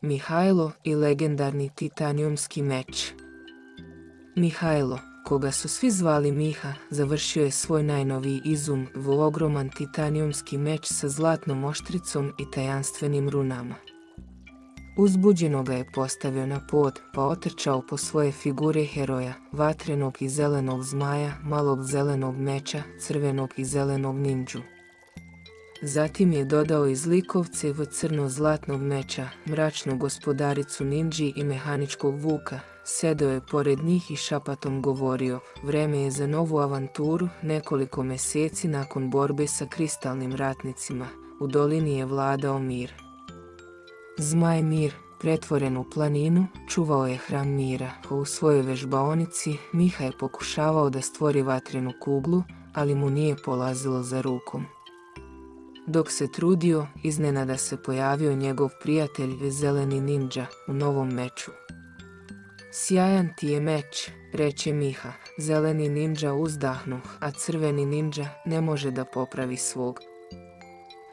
Mihajlo i legendarni titanijumski meč. Mihajlo, koga su svi zvali Miha, završio je svoj najnoviji izum u ogroman titanijumski meč sa zlatnom oštricom i tajanstvenim runama. Uzbuđeno ga je postavio na pod, pa otrčao po svoje figure heroja, vatrenog i zelenog zmaja, malog zelenog meča, crvenog i zelenog ninđu. Zatim je dodao i zlikovce v crno-zlatnog meča, mračnu gospodaricu ninđi i mehaničkog vuka. Sedeo je pored njih i šapatom govorio: vreme je za novu avanturu. Nekoliko mjeseci nakon borbe sa kristalnim ratnicima, u dolini je vladao mir. Zmaj Mir, pretvoren u planinu, čuvao je hram mira, a u svojoj vežbaonici Miha je pokušavao da stvori vatrenu kuglu, ali mu nije polazilo za rukom. Dok se trudio, iznenada se pojavio njegov prijatelj zeleni ninđa u novom meču. Sjajan ti je meč, reče Miha. Zeleni ninđa uzdahnuh, a crveni ninđa ne može da popravi svog.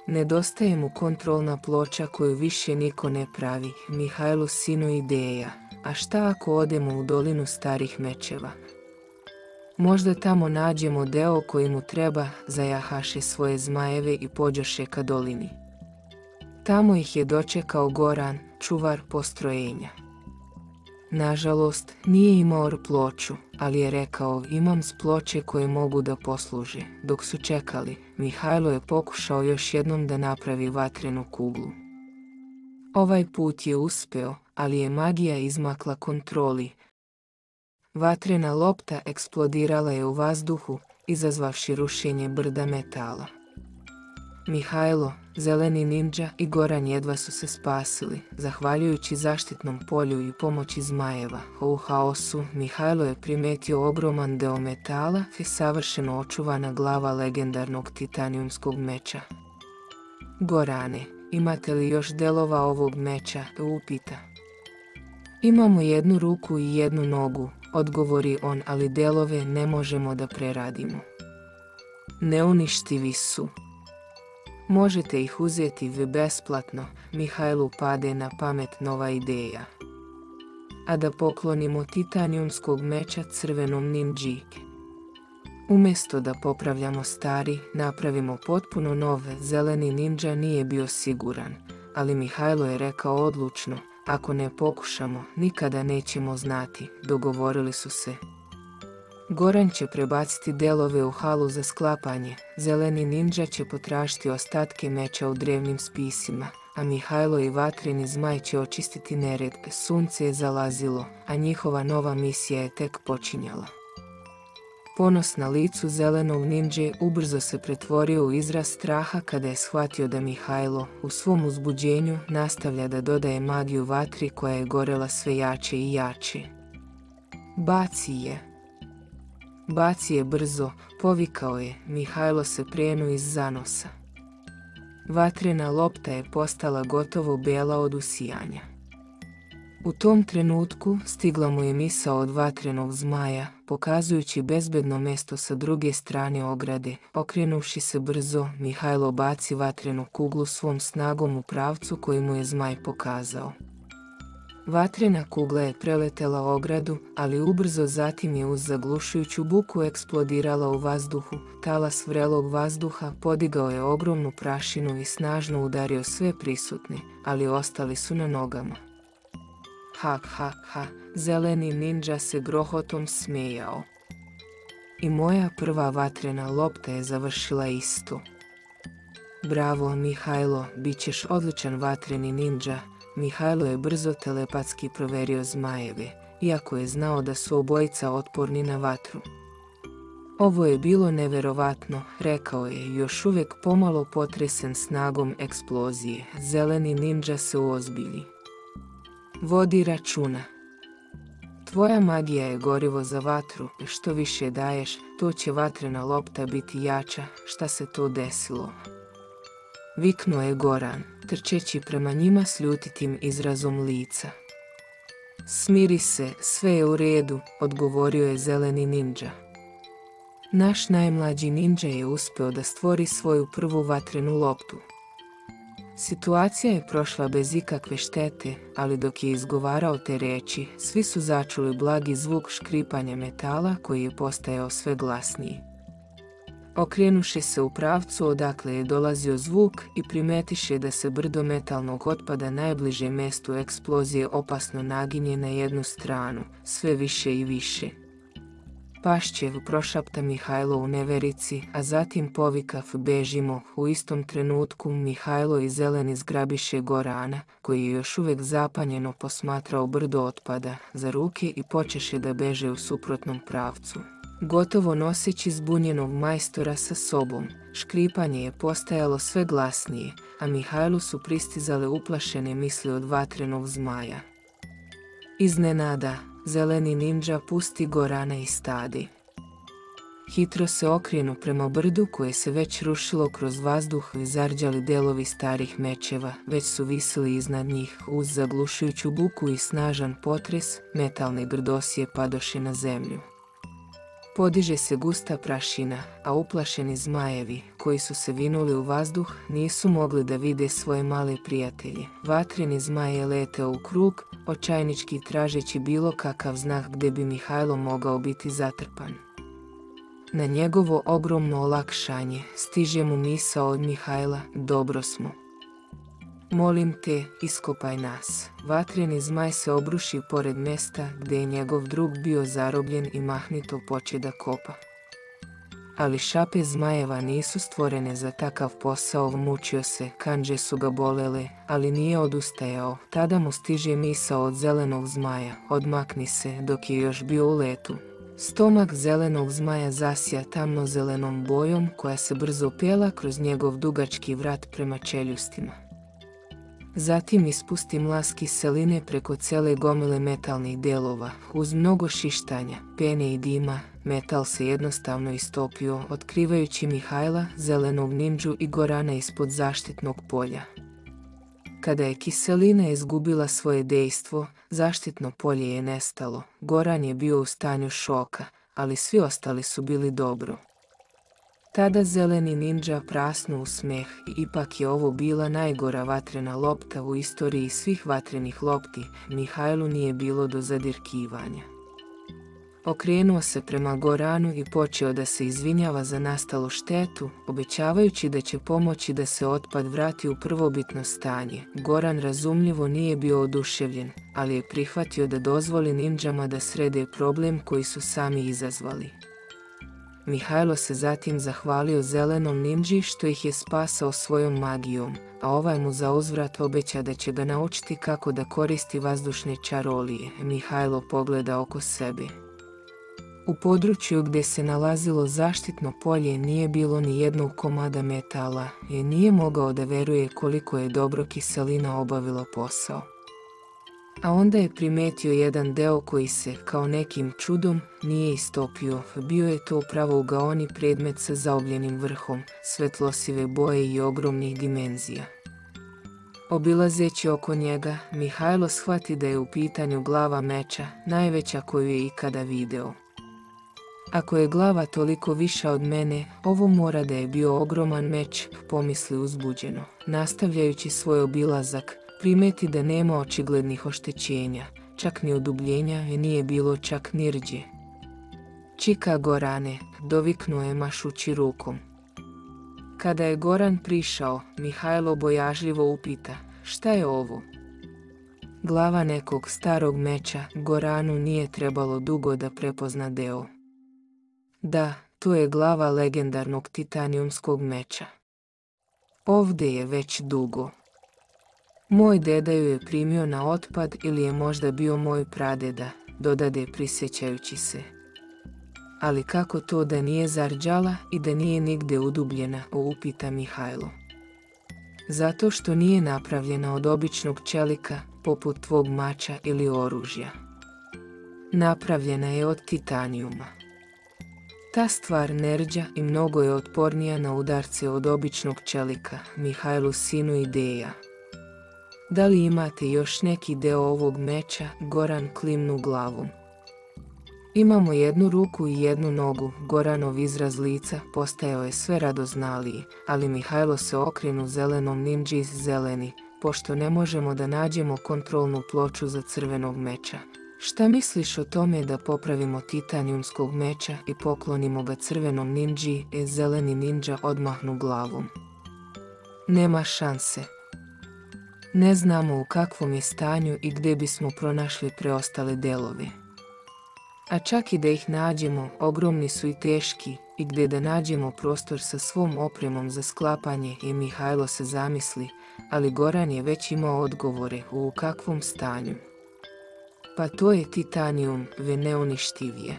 Nedostaje mu kontrolna ploča koju više niko ne pravi, Mihajlu sinu ideja. A šta ako odemo u dolinu starih mečeva? Možda tamo nađemo deo koji mu treba, zajahaše svoje zmajeve i pođoše ka dolini. Tamo ih je dočekao Goran, čuvar postrojenja. Nažalost, nije imao ploču, ali je rekao: imam ploče koje mogu da posluže. Dok su čekali, Mihajlo je pokušao još jednom da napravi vatrenu kuglu. Ovaj put je uspeo, ali je magija izmakla kontroli. Vatrena lopta eksplodirala je u vazduhu, izazvavši rušenje brda metala. Mihajlo, zeleni ninđa i Goran jedva su se spasili, zahvaljujući zaštitnom polju i pomoći zmajeva. U haosu Mihajlo je primetio ogroman deo metala i savršeno očuvana glava legendarnog titanijumskog meča. Gorane, imate li još delova ovog meča? Upita. Imamo jednu ruku i jednu nogu, odgovori on, ali delove ne možemo da preradimo. Neuništivi su. Možete ih uzeti besplatno. Mihajlu pade na pamet nova ideja. A da poklonimo titanijumskog meča crvenom ninđi. Umjesto da popravljamo stari, napravimo potpuno nove. Zeleni ninđa nije bio siguran, ali Mihajlo je rekao odlučno: ako ne pokušamo, nikada nećemo znati. Dogovorili su se. Goran će prebaciti delove u halu za sklapanje, zeleni ninđa će potražiti ostatke meča u drevnim spisima, a Mihajlo i vatreni zmaj će očistiti nered. Sunce je zalazilo, a njihova nova misija je tek počinjala. Ponos na licu zelenog ninđe ubrzo se pretvorio u izraz straha kada je shvatio da Mihajlo, u svom uzbuđenju, nastavlja da dodaje magiju vatri koja je gorela sve jače i jače. Baci je! Baci je brzo, povikao je. Mihajlo se prenuo iz zanosa. Vatrena lopta je postala gotovo bela od usijanja. U tom trenutku stigla mu je misao od vatrenog zmaja, pokazujući bezbedno mesto sa druge strane ograde. Okrenuvši se brzo, Mihajlo baci vatrenu kuglu svom snagom u pravcu koji mu je zmaj pokazao. Vatrena kugla je preletela ogradu, ali ubrzo zatim je uz zaglušujuću buku eksplodirala u vazduhu. Talas vrelog vazduha podigao je ogromnu prašinu i snažno udario sve prisutne, ali ostali su na nogama. Ha, ha, ha, zeleni ninđa se grohotom smejao. I moja prva vatrena lopta je završila isto. Bravo, Mihajlo, bit ćeš odličan vatreni ninđa. Mihajlo je brzo telepatski proverio zmajeve, iako je znao da su obojica otporni na vatru. Ovo je bilo neverovatno, rekao je, još uvijek pomalo potresen snagom eksplozije. Zeleni ninđa se uozbilji. Vodi računa. Tvoja magija je gorivo za vatru, što više daješ, to će vatrena lopta biti jača. Šta se to desilo? Viknuo je Goran, trčeći prema njima s ljutitim izrazom lica. Smiri se, sve je u redu, odgovorio je zeleni ninđa. Naš najmlađi ninđa je uspeo da stvori svoju prvu vatrenu loptu. Situacija je prošla bez ikakve štete, ali dok je izgovarao te riječi, svi su začuli blagi zvuk škripanja metala koji je postajao sve glasniji. Okrenuše se u pravcu odakle je dolazio zvuk i primetiše da se brdo metalnog otpada najbliže mjestu eksplozije opasno naginje na jednu stranu, sve više i više. Pašćev, prošapta Mihajlo u neverici, a zatim povikav bežimo. U istom trenutku Mihajlo i Zeleni zgrabiše Gorana, koji je još uvijek zapanjeno posmatrao brdo otpada, za ruke i počeše da beže u suprotnom pravcu. Gotovo noseći zbunjenog majstora sa sobom, škripanje je postajalo sve glasnije, a Mihajlu su pristizale uplašene misli od vatrenog zmaja. Iznenada, Zeleni ninđa pusti Gorana i stadi. Hitro se okrenu prema brdu koje se već rušilo kroz vazduh i zarđali delovi starih mečeva, već su visili iznad njih. Uz zaglušujuću buku i snažan potres, metalne grdosije padoše na zemlju. Podiže se gusta prašina, a uplašeni zmajevi, koji su se vinuli u vazduh, nisu mogli da vide svoje male prijatelje. Vatreni zmaj je leteo u krug, očajnički tražeći bilo kakav znak gdje bi Mihajlo mogao biti zatrpan. Na njegovo ogromno olakšanje stiže mu misao od Mihajla: dobro smo. Molim te, iskopaj nas. Vatreni zmaj se obruši pored mjesta gdje je njegov drug bio zarobljen i mahnito poče da kopa. Ali šape zmajeva nisu stvorene za takav posao, mučio se, kandže su ga bolele, ali nije odustajao. Tada mu stiže misao od Zelenog zmaja: odmakni se, dok je još bio u letu. Stomak Zelenog zmaja zasja tamno zelenom bojom koja se brzo pela kroz njegov dugački vrat prema čeljustima. Zatim ispusti mlaz kiseline preko cele gomile metalnih delova. Uz mnogo šištanja, pene i dima, metal se jednostavno istopio, otkrivajući Mihajla, Zelenog ninđu i Gorana ispod zaštitnog polja. Kada je kiselina izgubila svoje dejstvo, zaštitno polje je nestalo. Goran je bio u stanju šoka, ali svi ostali su bili dobro. Tada Zeleni ninđa prasnu u smeh i ipak je ovo bila najgora vatrena lopta u istoriji svih vatrenih lopti. Mihajlu nije bilo do zadirkivanja. Okrenuo se prema Goranu i počeo da se izvinjava za nastalu štetu, obećavajući da će pomoći da se otpad vrati u prvobitno stanje. Goran razumljivo nije bio oduševljen, ali je prihvatio da dozvoli ninđama da srede problem koji su sami izazvali. Mihajlo se zatim zahvalio Zelenom ninđi što ih je spasao svojom magijom, a ovaj mu za uzvrat obeća da će ga naučiti kako da koristi vazdušne čarolije. Mihajlo pogleda oko sebe. U području gdje se nalazilo zaštitno polje nije bilo ni jednog komada metala i nije mogao da veruje koliko je dobro kiselina obavila posao. A onda je primetio jedan deo koji se, kao nekim čudom, nije istopio. Bio je to pravougaoni predmet sa zaobljenim vrhom, svetlosive boje i ogromnih dimenzija. Obilazeći oko njega, Mihajlo shvati da je u pitanju glava meča, najveća koju je ikada video. Ako je glava toliko viša od mene, ovo mora da je bio ogroman meč, pomisli uzbuđeno. Nastavljajući svoj obilazak, primeti da nema očiglednih oštećenja, čak ni odubljenja i nije bilo čak ni rđe. Čika Gorane, doviknuo je mašući rukom. Kada je Goran prišao, Mihajlo bojažljivo upita: šta je ovo? Glava nekog starog meča. Goranu nije trebalo dugo da prepozna deo. Da, to je glava legendarnog titanijumskog meča. Ovdje je već dugo. Moj deda ju je primio na otpad ili je možda bio moj pradeda, dodade prisjećajući se. Ali kako to da nije zarđala i da nije nigde udubljena, upita Mihajlo. Zato što nije napravljena od običnog čelika, poput tvog mača ili oružja. Napravljena je od titanijuma. Ta stvar ne rđa i mnogo je otpornija na udarce od običnog čelika. Mihajlu, sinu ideja. Da li imate još neki deo ovog meča? Goran klimnu glavom. Imamo jednu ruku i jednu nogu, Goranov izraz lica postajao je sve radoznaliji, ali Mihajlo se okrenu zelenom ninđi zeleni, pošto ne možemo da nađemo kontrolnu ploču za crvenog meča. Šta misliš o tome da popravimo titanijumskog meča i poklonimo ga crvenom ninđi? Zeleni ninđa odmahnu glavom. Nema šanse. Ne znamo u kakvom je stanju i gdje bismo pronašli preostale delove. A čak i da ih nađemo, ogromni su i teški, i gdje da nađemo prostor sa svom opremom za sklapanje. I Mihajlo se zamisli, ali Goran je već imao odgovore u kakvom stanju. Pa to je titanijum, neuništivije.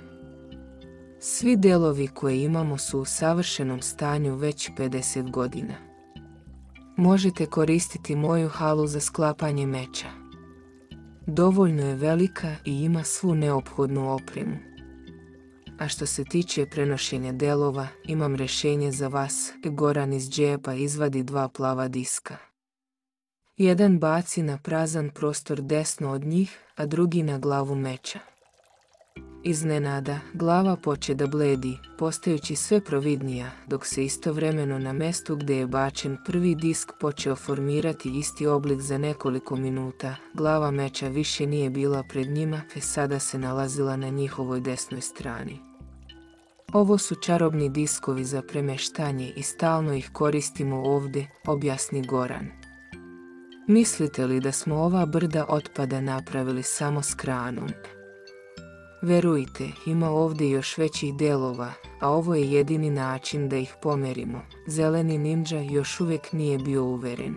Svi delovi koje imamo su u savršenom stanju već 50 godina. Možete koristiti moju halu za sklapanje meča. Dovoljno je velika i ima svu neophodnu opremu. A što se tiče prenošenja delova, imam rješenje za vas. Goran iz džepa izvadi 2 plava diska. Jedan baci na prazan prostor desno od njih, a drugi na glavu meča. Iznenada, glava poče da bledi, postajući sve providnija, dok se istovremeno na mestu gdje je bačen prvi disk počeo formirati isti oblik za nekoliko minuta. Glava meča više nije bila pred njima, te sada se nalazila na njihovoj desnoj strani. Ovo su čarobni diskovi za premeštanje i stalno ih koristimo ovdje, objasni Goran. Mislite li da smo ova brda otpada napravili samo s kranom? Verujte, ima ovdje još većih delova, a ovo je jedini način da ih pomerimo. Zeleni ninđa još uvijek nije bio uveren.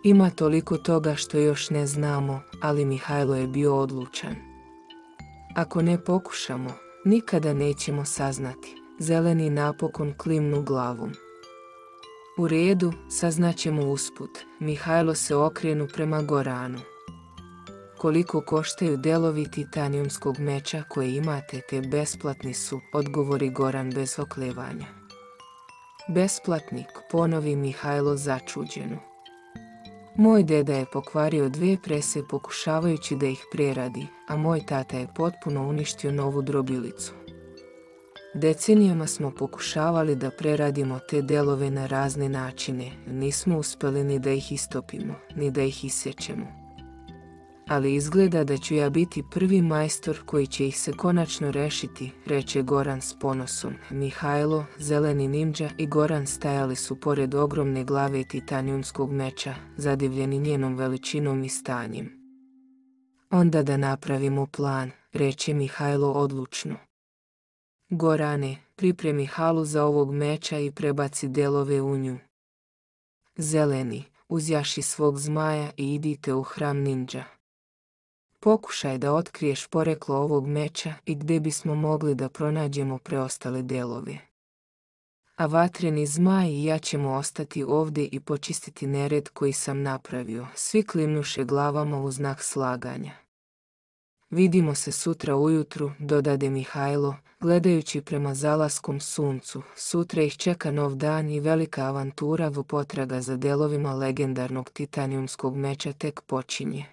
Ima toliko toga što još ne znamo, ali Mihajlo je bio odlučan. Ako ne pokušamo, nikada nećemo saznati. Zeleni napokon klimnu glavom. U redu, saznaćemo usput. Mihajlo se okrenu prema Goranu. Koliko koštaju delovi titanijumskog meča koje imate, te besplatni su, odgovori Goran bez oklevanja. Besplatnik, ponovi Mihajlo začuđeno. Moj deda je pokvario 2 prese pokušavajući da ih preradi, a moj tata je potpuno uništio novu drobilicu. Decenijama smo pokušavali da preradimo te delove na razne načine, nismo uspjeli ni da ih istopimo, ni da ih isječemo. Ali izgleda da ću ja biti prvi majstor koji će ih se konačno rešiti, reče Goran s ponosom. Mihajlo, zeleni ninđa i Goran stajali su pored ogromne glave titanijumskog meča, zadivljeni njenom veličinom i stanjem. Onda da napravimo plan, reče Mihajlo odlučno. Gorane, pripremi halu za ovog meča i prebaci delove u nju. Zeleni, uzjaši svog zmaja i idite u hram ninđa. Pokušaj da otkriješ poreklo ovog meča i gdje bismo mogli da pronađemo preostale delove. A vatreni zmaj i ja ćemo ostati ovdje i počistiti nered koji sam napravio. Svi klimnuše glavama u znak slaganja. Vidimo se sutra ujutru, dodade Mihajlo, gledajući prema zalaskom suncu. Sutra ih čeka nov dan i velika avantura v potraga za delovima legendarnog titanijumskog meča tek počinje.